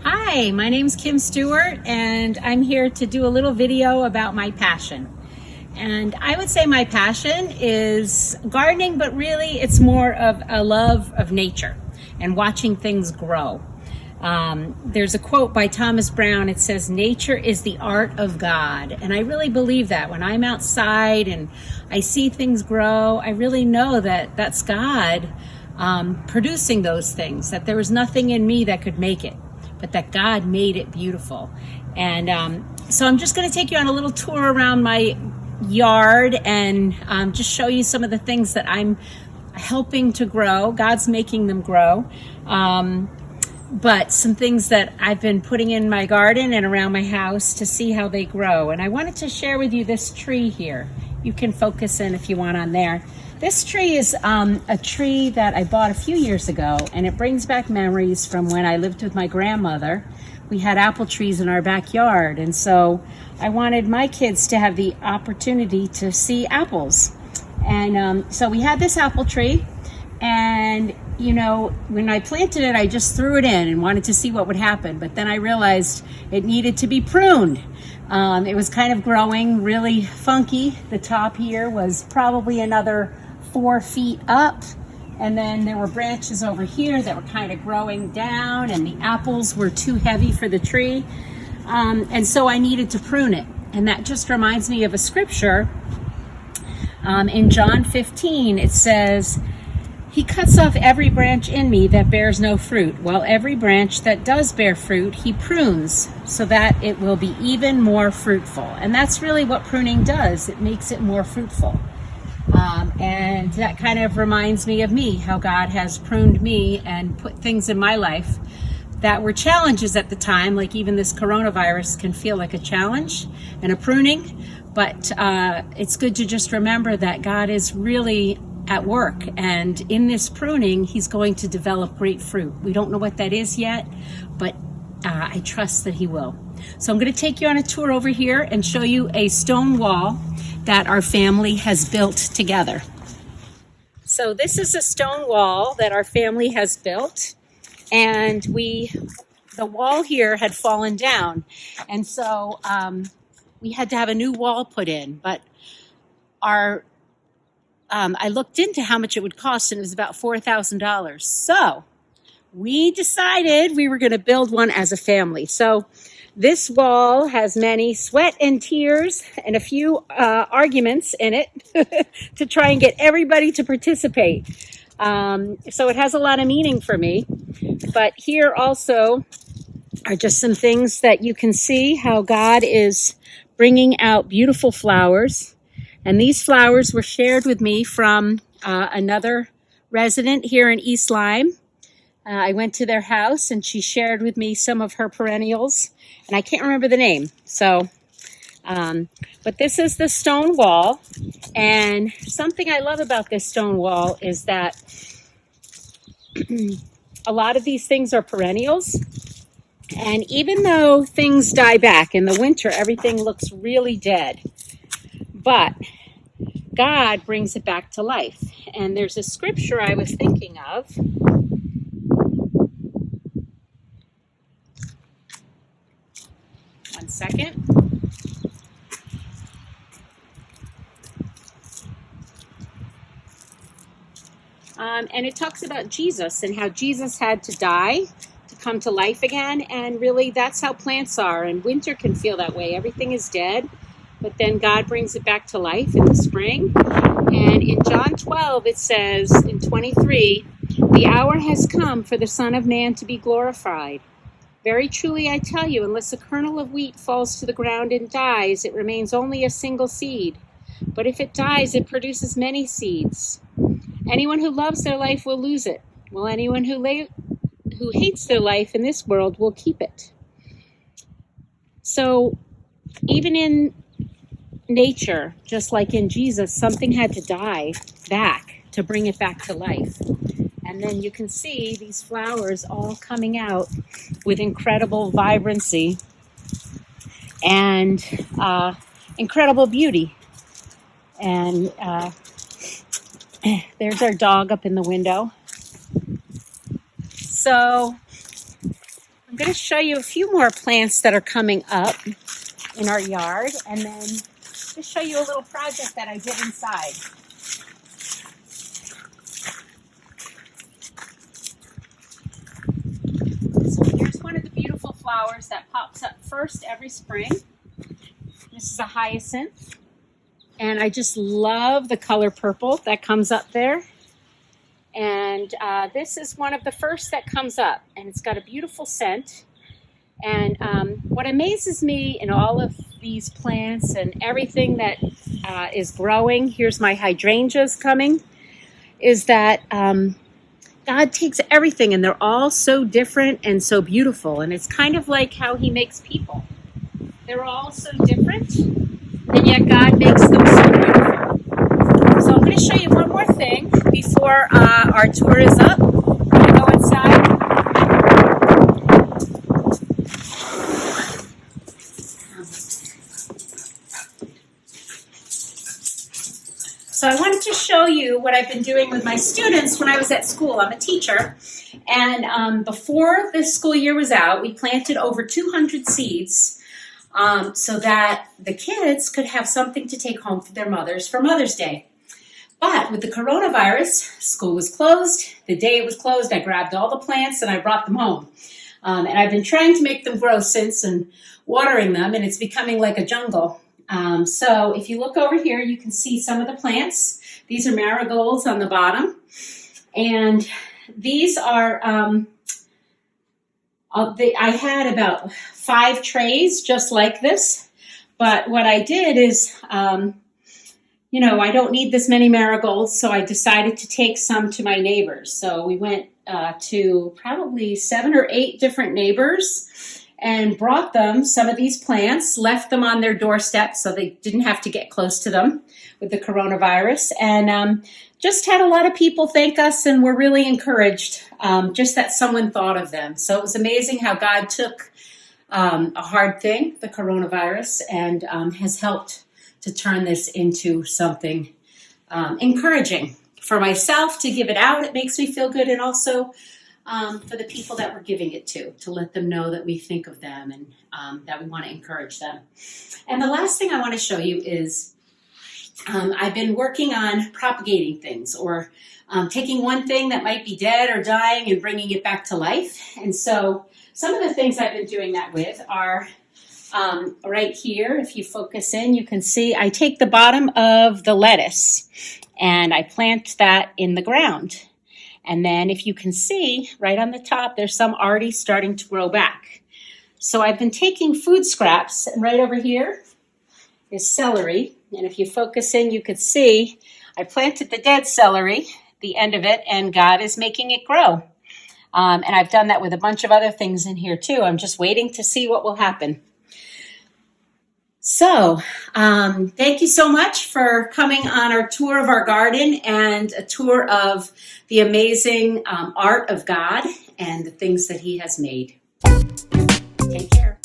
Hi, my name's Kim Stewart, and I'm here to do a little video about my passion. And I would say my passion is gardening, but really it's more of a love of nature and watching things grow. There's a quote by Thomas Brown. It says, "Nature is the art of God." And I really believe that. When I'm outside and I see things grow, I really know that that's God producing those things, that there was nothing in me that could make it, but that God made it beautiful. And so I'm just going to take you on a little tour around my yard and just show you some of the things that I'm helping to grow. God's making them grow. But some things that I've been putting in my garden and around my house to see how they grow. And I wanted to share with you this tree here. You can focus in if you want on there. This tree is a tree that I bought a few years ago, and it brings back memories from when I lived with my grandmother. We had apple trees in our backyard, and so I wanted my kids to have the opportunity to see apples. And so we had this apple tree, and you know, when I planted it, I just threw it in and wanted to see what would happen. But then I realized it needed to be pruned. It was kind of growing really funky. The top here was probably another 4 feet up. And then there were branches over here that were kind of growing down, and the apples were too heavy for the tree. And so I needed to prune it. And that just reminds me of a scripture. In John 15, it says, "He cuts off every branch in me that bears no fruit, while every branch that does bear fruit, he prunes so that it will be even more fruitful." And that's really what pruning does. It makes it more fruitful. And that kind of reminds me of me, how God has pruned me and put things in my life that were challenges at the time, like even this coronavirus can feel like a challenge and a pruning. But it's good to just remember that God is really at work, and in this pruning he's going to develop great fruit. We don't know what that is yet, but I trust that he will. So I'm going to take you on a tour over here and show you a stone wall that our family has built together. So this is a stone wall that our family has built, and the wall here had fallen down, and so we had to have a new wall put in. But I looked into how much it would cost, and it was about $4,000. So we decided we were going to build one as a family. So this wall has many sweat and tears and a few arguments in it to try and get everybody to participate. So it has a lot of meaning for me. But here also are just some things that you can see how God is bringing out beautiful flowers. And these flowers were shared with me from another resident here in East Lyme. I went to their house and she shared with me some of her perennials, and I can't remember the name. So, but this is the stone wall. And something I love about this stone wall is that a lot of these things are perennials. And even though things die back in the winter, everything looks really dead. But God brings it back to life. And there's a scripture I was thinking of. One second. And it talks about Jesus and how Jesus had to die to come to life again. And really, that's how plants are. And winter can feel that way. Everything is dead. But then God brings it back to life in the spring. And in John 12, it says in 23, "The hour has come for the Son of Man to be glorified. Very truly I tell you, unless a kernel of wheat falls to the ground and dies, it remains only a single seed. But if it dies, it produces many seeds. Anyone who loves their life will lose it, while anyone who hates their life in this world will keep it." So even in nature, just like in Jesus, something had to die back to bring it back to life. And then you can see these flowers all coming out with incredible vibrancy and incredible beauty. And there's our dog up in the window. So I'm going to show you a few more plants that are coming up in our yard, and then just show you a little project that I did inside. So here's one of the beautiful flowers that pops up first every spring. This is a hyacinth, and I just love the color purple that comes up there. And this is one of the first that comes up, and it's got a beautiful scent. And what amazes me in all of these plants and everything that is growing, here's my hydrangeas coming, is that God takes everything and they're all so different and so beautiful. And it's kind of like how he makes people. They're all so different, and yet God makes them so beautiful. So I'm going to show you one more thing before our tour is up. We're going to go inside. So I wanted to show you what I've been doing with my students when I was at school. I'm a teacher, and before the school year was out, we planted over 200 seeds so that the kids could have something to take home for their mothers for Mother's Day. But with the coronavirus, school was closed. The day it was closed, I grabbed all the plants and I brought them home. And I've been trying to make them grow since and watering them, and it's becoming like a jungle. So if you look over here, you can see some of the plants. These are marigolds on the bottom. And these are, I had about 5 trays just like this. But what I did is, I don't need this many marigolds, so I decided to take some to my neighbors. So we went to probably 7 or 8 different neighbors and brought them some of these plants, left them on their doorstep so they didn't have to get close to them with the coronavirus, and just had a lot of people thank us, and were really encouraged just that someone thought of them. So it was amazing how God took a hard thing, the coronavirus, and has helped to turn this into something encouraging for myself to give it out. It makes me feel good, and also for the people that we're giving it to let them know that we think of them and that we want to encourage them. And the last thing I want to show you is I've been working on propagating things, or taking one thing that might be dead or dying and bringing it back to life. And so some of the things I've been doing that with are right here. If you focus in, you can see I take the bottom of the lettuce and I plant that in the ground. And then if you can see right on the top, there's some already starting to grow back. So I've been taking food scraps, and right over here is celery. And if you focus in, you could see I planted the dead celery, the end of it, and God is making it grow. And I've done that with a bunch of other things in here too. I'm just waiting to see what will happen. So thank you so much for coming on our tour of our garden and a tour of the amazing art of God and the things that he has made. Take care.